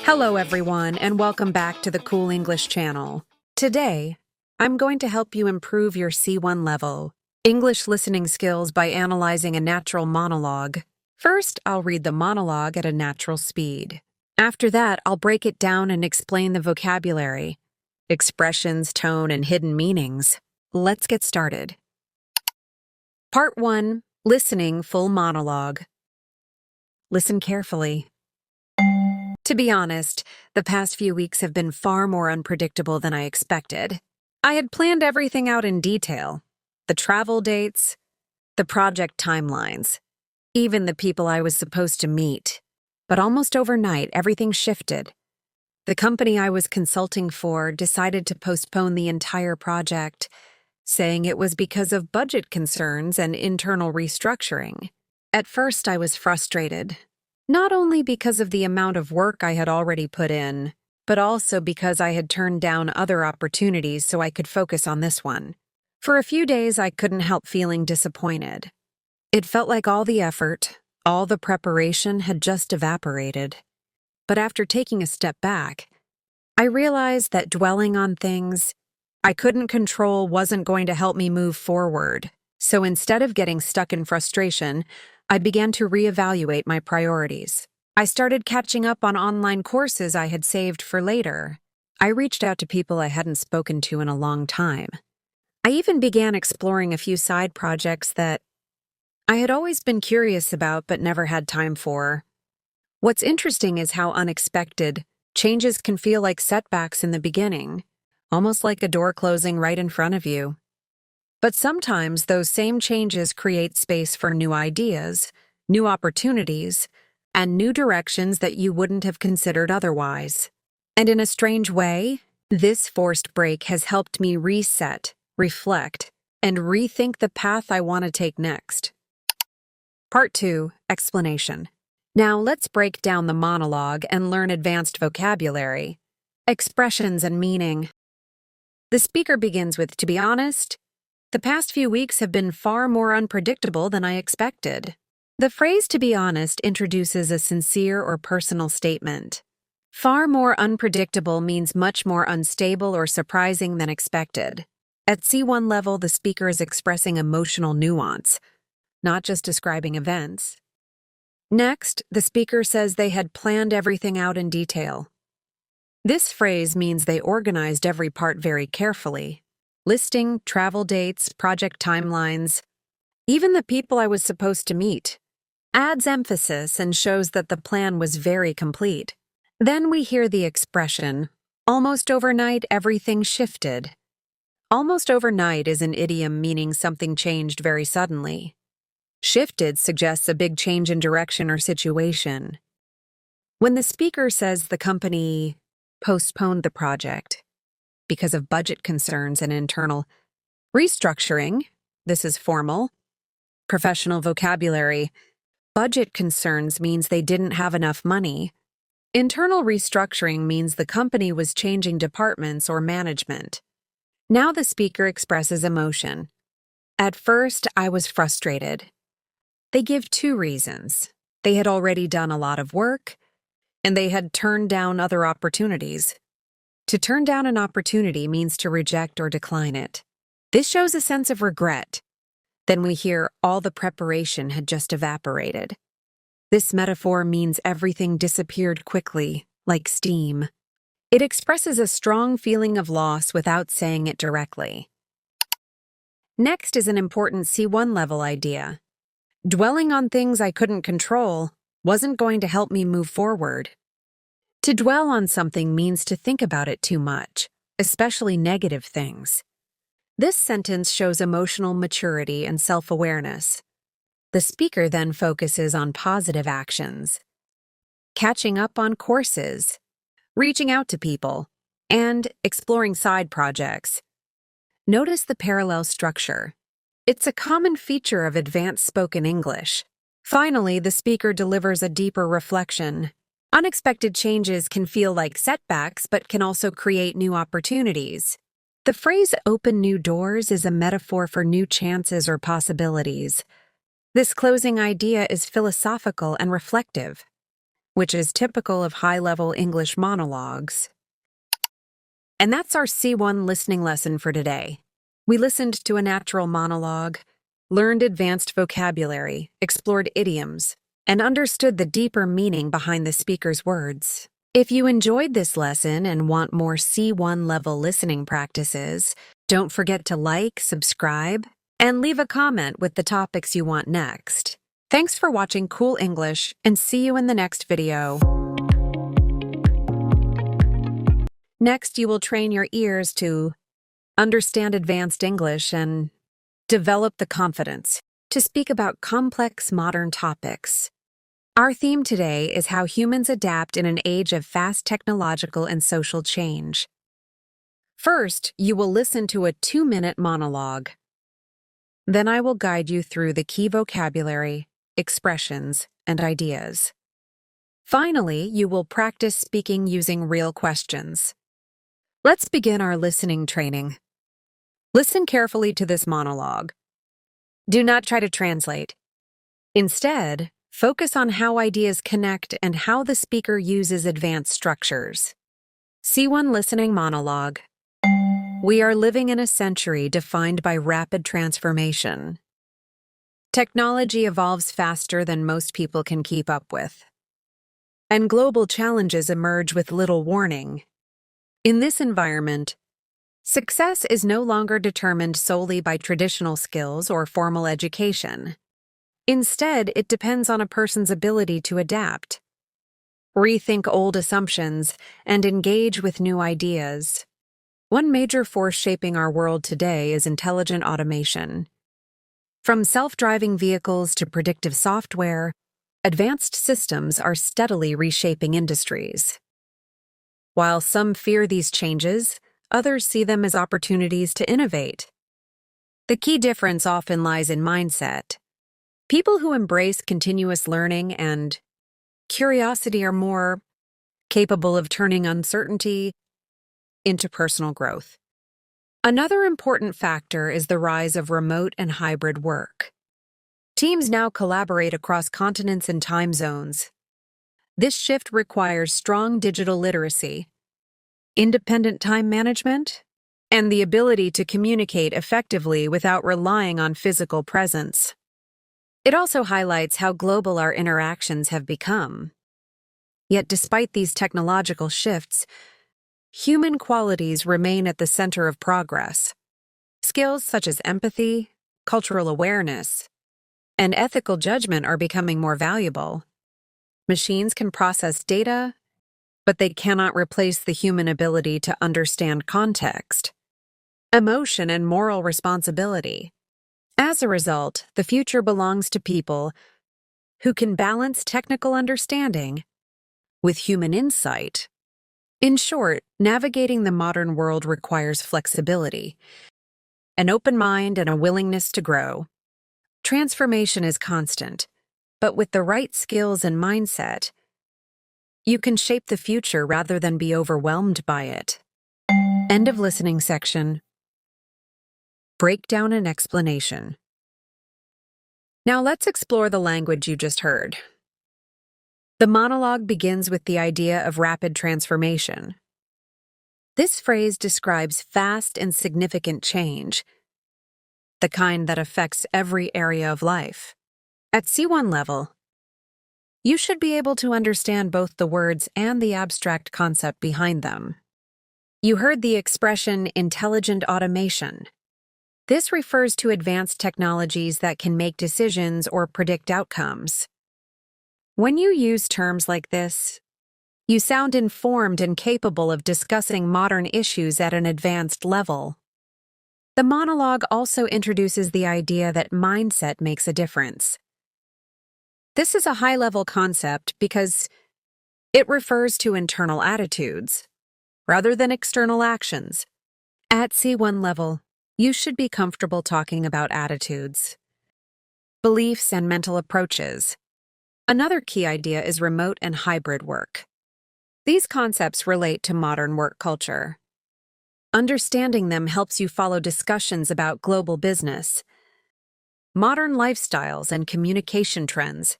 Hello, everyone, and welcome back to the Cool English channel. Today, I'm going to help you improve your C1 level English listening skills by analyzing a natural monologue. First, I'll read the monologue at a natural speed. After that, I'll break it down and explain the vocabulary, expressions, tone, and hidden meanings. Let's get started. Part 1. Listening full monologue. Listen carefully. To be honest, the past few weeks have been far more unpredictable than I expected. I had planned everything out in detail. The travel dates, the project timelines, even the people I was supposed to meet. But almost overnight, everything shifted. The company I was consulting for decided to postpone the entire project, saying it was because of budget concerns and internal restructuring. At first, I was frustrated. Not only because of the amount of work I had already put in, but also because I had turned down other opportunities so I could focus on this one. For a few days, I couldn't help feeling disappointed. It felt like all the effort, all the preparation had just evaporated. But after taking a step back, I realized that dwelling on things I couldn't control wasn't going to help me move forward. So instead of getting stuck in frustration, I began to reevaluate my priorities. I started catching up on online courses I had saved for later. I reached out to people I hadn't spoken to in a long time. I even began exploring a few side projects that I had always been curious about but never had time for. What's interesting is how unexpected changes can feel like setbacks in the beginning, almost like a door closing right in front of you. But sometimes those same changes create space for new ideas, new opportunities, and new directions that you wouldn't have considered otherwise. And in a strange way, this forced break has helped me reset, reflect, and rethink the path I want to take next. Part 2. Explanation. Now let's break down the monologue and learn advanced vocabulary, expressions, and meaning. The speaker begins with, "To be honest, the past few weeks have been far more unpredictable than I expected." The phrase "to be honest" introduces a sincere or personal statement. Far more unpredictable means much more unstable or surprising than expected. At C1 level, the speaker is expressing emotional nuance, not just describing events. Next, the speaker says they had planned everything out in detail. This phrase means they organized every part very carefully. Listing, travel dates, project timelines, even the people I was supposed to meet, adds emphasis and shows that the plan was very complete. Then we hear the expression, "Almost overnight, everything shifted." Almost overnight is an idiom meaning something changed very suddenly. Shifted suggests a big change in direction or situation. When the speaker says the company postponed the project because of budget concerns and internal restructuring, this is formal, professional vocabulary. Budget concerns means they didn't have enough money. Internal restructuring means the company was changing departments or management. Now the speaker expresses emotion. "At first, I was frustrated." They give two reasons. They had already done a lot of work, and they had turned down other opportunities. To turn down an opportunity means to reject or decline it. This shows a sense of regret. Then we hear all the preparation had just evaporated. This metaphor means everything disappeared quickly, like steam. It expresses a strong feeling of loss without saying it directly. Next is an important C1 level idea. Dwelling on things I couldn't control wasn't going to help me move forward. To dwell on something means to think about it too much, especially negative things. This sentence shows emotional maturity and self-awareness. The speaker then focuses on positive actions, catching up on courses, reaching out to people, and exploring side projects. Notice the parallel structure. It's a common feature of advanced spoken English. Finally, the speaker delivers a deeper reflection. Unexpected changes can feel like setbacks, but can also create new opportunities. The phrase "open new doors" is a metaphor for new chances or possibilities. This closing idea is philosophical and reflective. which is typical of high-level English monologues. And that's our C1 listening lesson for today. We listened to a natural monologue, learned advanced vocabulary, explored idioms, and understood the deeper meaning behind the speaker's words. If you enjoyed this lesson and want more C1 level listening practices, don't forget to like, subscribe, and leave a comment with the topics you want next. Thanks for watching Cool English, and see you in the next video. Next, you will train your ears to understand advanced English and develop the confidence to speak about complex modern topics. Our theme today is how humans adapt in an age of fast technological and social change. First, you will listen to a 2-minute monologue. Then I will guide you through the key vocabulary, expressions, and ideas. Finally, you will practice speaking using real questions. Let's begin our listening training. Listen carefully to this monologue. Do not try to translate. Instead, focus on how ideas connect and how the speaker uses advanced structures. C1 listening monologue. We are living in a century defined by rapid transformation. Technology evolves faster than most people can keep up with, and global challenges emerge with little warning. In this environment, success is no longer determined solely by traditional skills or formal education. Instead, it depends on a person's ability to adapt, rethink old assumptions, and engage with new ideas. One major force shaping our world today is intelligent automation. From self-driving vehicles to predictive software, advanced systems are steadily reshaping industries. While some fear these changes, others see them as opportunities to innovate. The key difference often lies in mindset. People who embrace continuous learning and curiosity are more capable of turning uncertainty into personal growth. Another important factor is the rise of remote and hybrid work. Teams now collaborate across continents and time zones. This shift requires strong digital literacy, independent time management, and the ability to communicate effectively without relying on physical presence. It also highlights how global our interactions have become. Yet despite these technological shifts, human qualities remain at the center of progress. Skills such as empathy, cultural awareness, and ethical judgment are becoming more valuable. Machines can process data, but they cannot replace the human ability to understand context, emotion, and moral responsibility. As a result, the future belongs to people who can balance technical understanding with human insight. In short, navigating the modern world requires flexibility, an open mind, and a willingness to grow. Transformation is constant, but with the right skills and mindset, you can shape the future rather than be overwhelmed by it. End of listening section. Breakdown and explanation. Now let's explore the language you just heard. The monologue begins with the idea of rapid transformation. This phrase describes fast and significant change, the kind that affects every area of life. At C1 level, you should be able to understand both the words and the abstract concept behind them. You heard the expression intelligent automation. This refers to advanced technologies that can make decisions or predict outcomes. When you use terms like this, you sound informed and capable of discussing modern issues at an advanced level. The monologue also introduces the idea that mindset makes a difference. This is a high-level concept because it refers to internal attitudes, rather than external actions. At C1 level, you should be comfortable talking about attitudes, beliefs, and mental approaches. Another key idea is remote and hybrid work. These concepts relate to modern work culture. Understanding them helps you follow discussions about global business, modern lifestyles, and communication trends.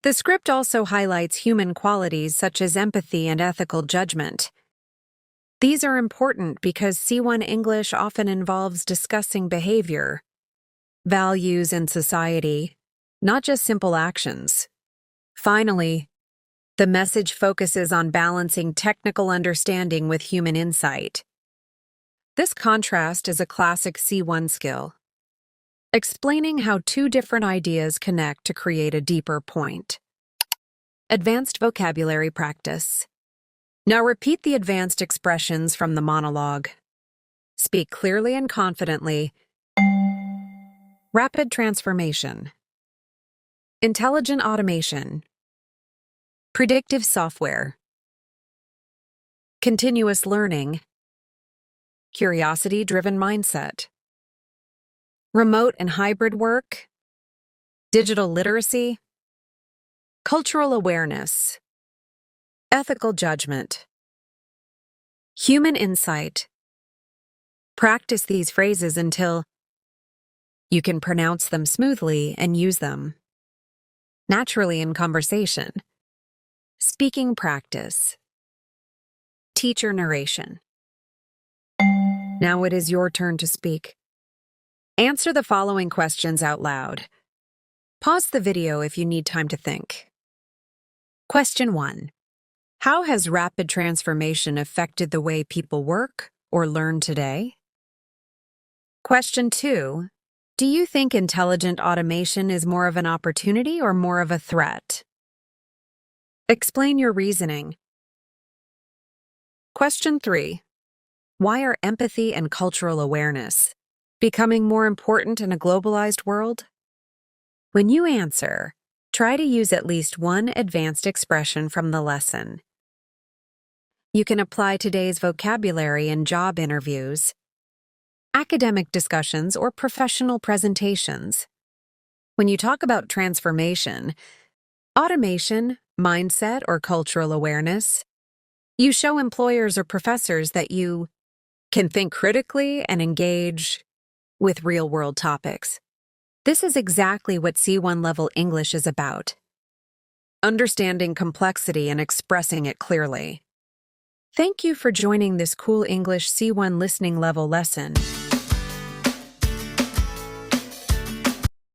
The script also highlights human qualities such as empathy and ethical judgment. These are important because C1 English often involves discussing behavior, values, and society, not just simple actions. Finally, the message focuses on balancing technical understanding with human insight. This contrast is a classic C1 skill, explaining how two different ideas connect to create a deeper point. Advanced vocabulary practice. Now repeat the advanced expressions from the monologue. Speak clearly and confidently. Rapid transformation. Intelligent automation. Predictive software. Continuous learning. Curiosity-driven mindset. Remote and hybrid work. Digital literacy. Cultural awareness. Ethical judgment. Human insight. Practice these phrases until you can pronounce them smoothly and use them naturally in conversation. Speaking practice. Teacher narration. Now it is your turn to speak. Answer the following questions out loud. Pause the video if you need time to think. Question 1. How has rapid transformation affected the way people work or learn today? Question 2. Do you think intelligent automation is more of an opportunity or more of a threat? Explain your reasoning. Question 3. Why are empathy and cultural awareness becoming more important in a globalized world? When you answer, try to use at least one advanced expression from the lesson. You can apply today's vocabulary in job interviews, academic discussions, or professional presentations. When you talk about transformation, automation, mindset, or cultural awareness, you show employers or professors that you can think critically and engage with real-world topics. This is exactly what C1 level English is about: understanding complexity and expressing it clearly. Thank you for joining this Cool English C1 listening level lesson.